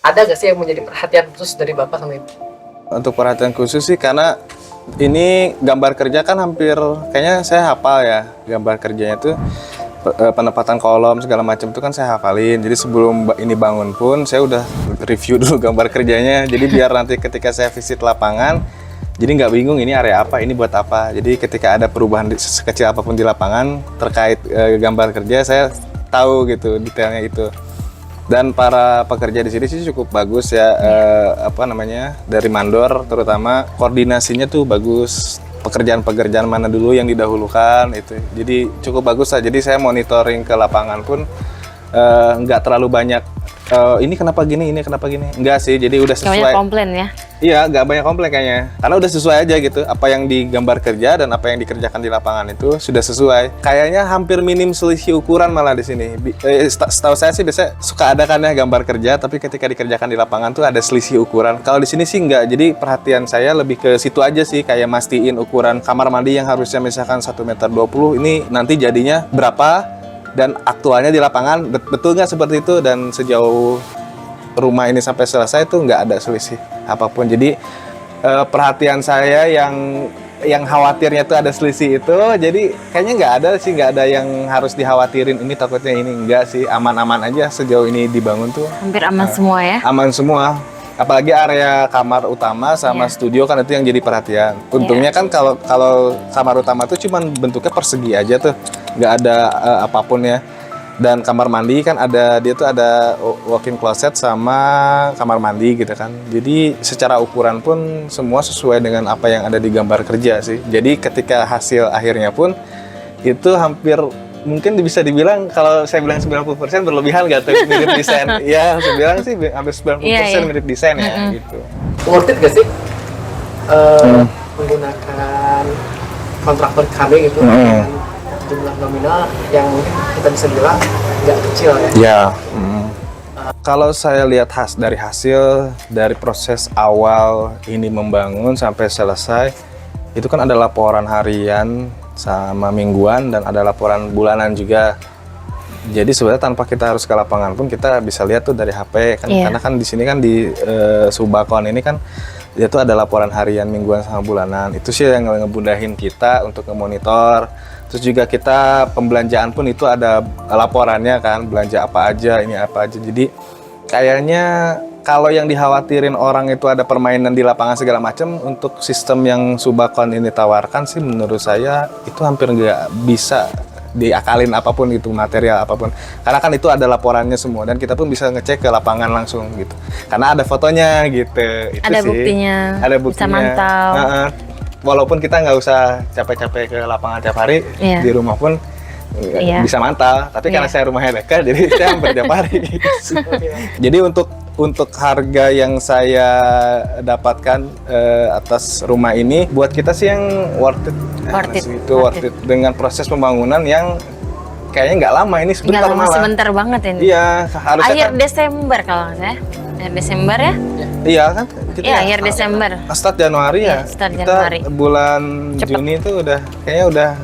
ada nggak sih yang menjadi perhatian khusus dari Bapak sama Ibu? Untuk perhatian khusus sih karena ini gambar kerja kan hampir kayaknya saya hafal ya gambar kerjanya tuh penempatan kolom segala macam itu kan saya hafalin. Jadi sebelum ini bangun pun saya udah review dulu gambar kerjanya. Jadi biar nanti ketika saya visit lapangan, jadi nggak bingung ini area apa, ini buat apa. Jadi ketika ada perubahan sekecil apapun di lapangan terkait gambar kerja, saya tahu gitu detailnya itu. Dan para pekerja di sini sih cukup bagus ya, dari mandor terutama koordinasinya tuh bagus. Pekerjaan-pekerjaan mana dulu yang didahulukan itu. Jadi cukup bagus lah. Jadi saya monitoring ke lapangan pun nggak terlalu banyak. Ini kenapa gini, ini kenapa gini. Enggak sih, jadi udah sesuai. Banyak komplain ya? Iya, nggak banyak komplain kayaknya. Karena udah sesuai aja gitu. Apa yang digambar kerja dan apa yang dikerjakan di lapangan itu sudah sesuai. Kayaknya hampir minim selisih ukuran malah di sini. Setahu saya sih biasanya suka ada kan ya gambar kerja, tapi ketika dikerjakan di lapangan tuh ada selisih ukuran. Kalau di sini sih nggak. Jadi perhatian saya lebih ke situ aja sih. Kayak mastiin ukuran kamar mandi yang harusnya misalkan 1,20 meter, ini nanti jadinya berapa. Dan aktualnya di lapangan betul nggak seperti itu, dan sejauh rumah ini sampai selesai tuh nggak ada selisih apapun. Jadi perhatian saya yang khawatirnya tuh ada selisih itu, jadi kayaknya nggak ada yang harus dikhawatirin ini takutnya ini, enggak sih, aman-aman aja sejauh ini dibangun tuh. Hampir aman semua ya? Aman semua. Apalagi area kamar utama sama studio kan itu yang jadi perhatian. Untungnya kan kalau kamar utama tuh cuman bentuknya persegi aja tuh, nggak ada apapun ya. Dan kamar mandi kan dia tuh ada walk-in closet sama kamar mandi gitu kan. Jadi secara ukuran pun semua sesuai dengan apa yang ada di gambar kerja sih. Jadi ketika hasil akhirnya pun itu hampir mungkin bisa dibilang, kalau saya bilang 90% berlebihan nggak tuh mirip desain. Ya, saya bilang sih hampir 90% mirip desain ya gitu. Worth it nggak sih menggunakan kontraktor kami gitu dengan jumlah nominal yang mungkin kita bisa bilang nggak kecil ya? Ya. Kalau saya lihat dari hasil dari proses awal ini membangun sampai selesai, itu kan ada laporan harian sama mingguan dan ada laporan bulanan juga. Jadi sebenarnya tanpa kita harus ke lapangan pun kita bisa lihat tuh dari HP kan, karena kan di sini kan di Subakon ini kan dia tuh ada laporan harian, mingguan sama bulanan. Itu sih yang ngemudahin kita untuk memonitor. Terus juga kita pembelanjaan pun itu ada laporannya kan, belanja apa aja, ini apa aja. Jadi kayaknya kalau yang dikhawatirin orang itu ada permainan di lapangan segala macam, untuk sistem yang Subakon ini tawarkan sih menurut saya itu hampir nggak bisa diakalin apapun itu, material apapun. Karena kan itu ada laporannya semua dan kita pun bisa ngecek ke lapangan langsung gitu. Karena ada fotonya gitu. Itu ada sih. Buktinya. Ada buktinya. Bisa mantau. Walaupun kita nggak usah capek-capek ke lapangan tiap hari, di rumah pun bisa mantau. Tapi karena saya rumahnya dekat, jadi saya hampir tiap hari. Jadi untuk harga yang saya dapatkan atas rumah ini, buat kita sih yang worth it. Worth it. Dengan proses pembangunan yang kayaknya nggak lama, ini sebentar malah. Sebentar banget ini. Iya, harusnya akhir Desember kalau nggak salah. Akhir Desember ya? Iya kan? Iya, akhir Desember. Start Januari ya? Start kita Januari. Bulan Juni itu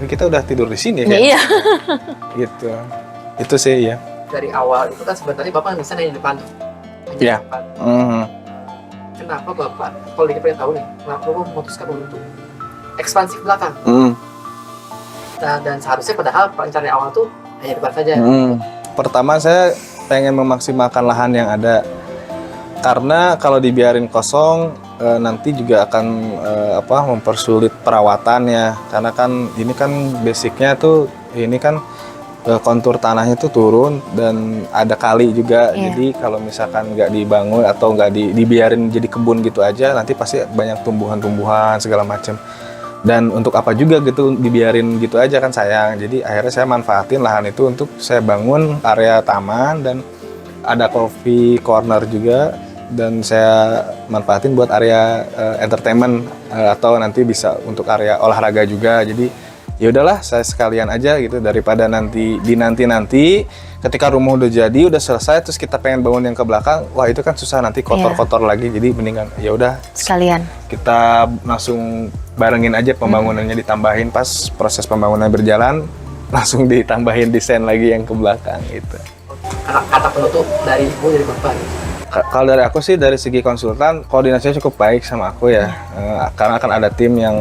kita udah tidur di sini ya? Iya. Gitu. Itu sih ya. Dari awal itu kan sebenarnya Bapak bisa di depan. Iya. Kenapa Bapak, kalau kita pengen tahu nih, kenapa Bapak memutuskan untuk ekspansi ke belakang? Dan seharusnya padahal perencanaan awal tuh hanya depan saja. Pertama saya pengen memaksimalkan lahan yang ada. Karena kalau dibiarin kosong nanti juga akan mempersulit perawatannya. Karena kan ini kan basicnya tuh ini kan kontur tanahnya tuh turun dan ada kali juga. Jadi kalau misalkan nggak dibangun atau nggak dibiarin jadi kebun gitu aja, nanti pasti banyak tumbuhan-tumbuhan segala macam. Dan untuk apa juga gitu dibiarin gitu aja kan sayang. Jadi akhirnya saya manfaatin lahan itu untuk saya bangun area taman dan ada coffee corner juga. Dan saya manfaatin buat area entertainment atau nanti bisa untuk area olahraga juga. Jadi ya udahlah saya sekalian aja gitu, daripada nanti ketika rumah udah jadi udah selesai terus kita pengen bangun yang ke belakang, wah itu kan susah, nanti kotor-kotor lagi. Jadi mendingan ya udah sekalian kita langsung barengin aja pembangunannya, ditambahin pas proses pembangunan berjalan langsung ditambahin desain lagi yang ke belakang gitu. Kata penutup dari Ibu, dari Bapak gitu. Kalau dari aku sih dari segi konsultan koordinasinya cukup baik sama aku ya. Karena akan ada tim yang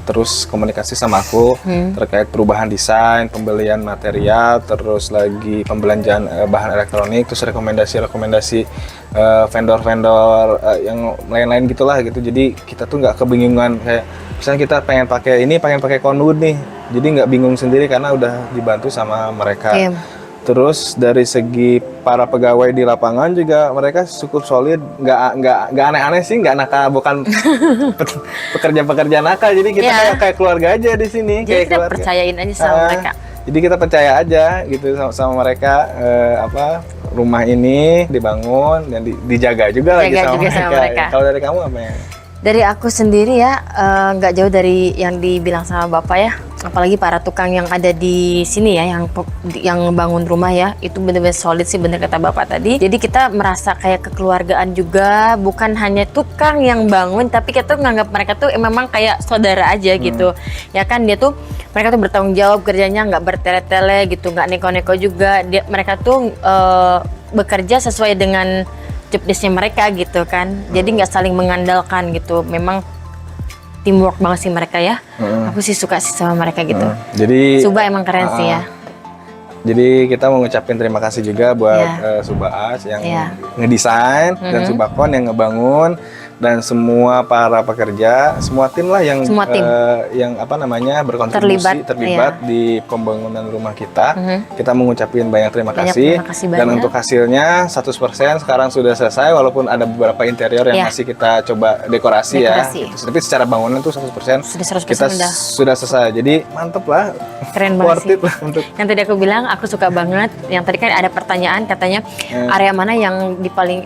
terus komunikasi sama aku terkait perubahan desain, pembelian material, terus lagi pembelanjaan bahan elektronik, terus rekomendasi vendor-vendor yang lain-lain gitulah gitu. Jadi kita tuh nggak kebingungan kayak misalnya kita pengen pakai konwood nih, jadi nggak bingung sendiri karena udah dibantu sama mereka. Terus dari segi para pegawai di lapangan juga mereka cukup solid, nggak aneh-aneh sih, nggak nakal, bukan pekerja-pekerja nakal. Jadi kita kayak keluarga aja di sini. Jadi kayak kita keluarga. percayain aja sama mereka. Jadi kita percaya aja gitu sama mereka rumah ini dibangun dan dijaga juga lagi sama mereka. Kalau dari kamu apa ya? Dari aku sendiri ya, nggak jauh dari yang dibilang sama Bapak ya. Apalagi para tukang yang ada di sini ya, yang bangun rumah ya, itu benar-benar solid sih, bener kata Bapak tadi. Jadi kita merasa kayak kekeluargaan juga, bukan hanya tukang yang bangun, tapi kita tuh nganggap mereka tuh memang kayak saudara aja gitu. Ya kan, mereka tuh bertanggung jawab kerjanya, nggak bertele-tele gitu, nggak neko-neko juga. Mereka tuh bekerja sesuai dengan job desk-nya mereka gitu kan. Jadi nggak saling mengandalkan gitu. Memang teamwork banget sih mereka ya. Aku sih suka sih sama mereka gitu. Jadi Suba emang keren sih ya. Jadi kita mau ngucapin terima kasih juga buat Subaas yang ngedesain dan Subakon yang ngebangun, dan semua para pekerja, semua tim lah yang berkontribusi terlibat di pembangunan rumah kita. Kita mengucapin banyak terima kasih. Dan untuk hasilnya 100% sekarang sudah selesai, walaupun ada beberapa interior yang masih kita coba dekorasi ya. Tapi secara bangunan tuh 100% kita sudah selesai. Jadi mantep lah. Keren banget sih. Untuk yang tadi aku bilang aku suka banget. Yang tadi kan ada pertanyaan katanya area mana yang paling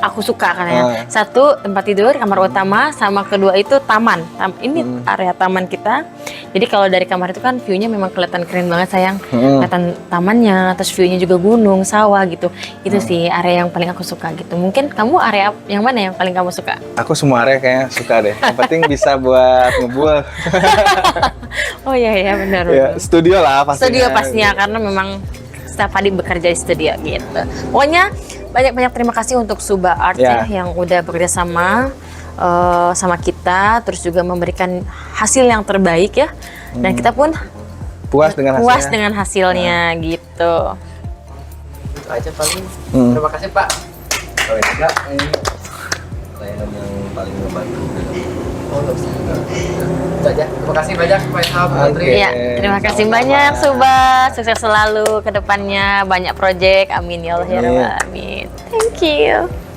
aku suka katanya. Satu, tempat tidur, kamar utama, sama kedua itu taman. Ini area taman kita. Jadi kalau dari kamar itu kan view-nya memang kelihatan keren banget sayang. Kelihatan tamannya, terus view-nya juga gunung, sawah gitu. Itu sih area yang paling aku suka gitu. Mungkin kamu area yang mana yang paling kamu suka? Aku semua area kayaknya suka deh. Yang penting bisa buat ngebual. Oh iya benar. Ya, studio lah pastinya. Studio pastinya karena memang setiap hari bekerja di studio gitu. Pokoknya banyak terima kasih untuk Suba Art ya yang udah bekerja sama kita, terus juga memberikan hasil yang terbaik ya. Dan kita pun puas dengan hasilnya gitu. Itu aja paling. Terima kasih Pak. Oh ya, ini layanan yang paling membantu. Itu aja. Terima kasih banyak Pak Ilham. Iya, terima kasih banyak Suba. Sukses selalu ke depannya, banyak proyek. Amin ya Allah ya Rabbal alamin. Thank you.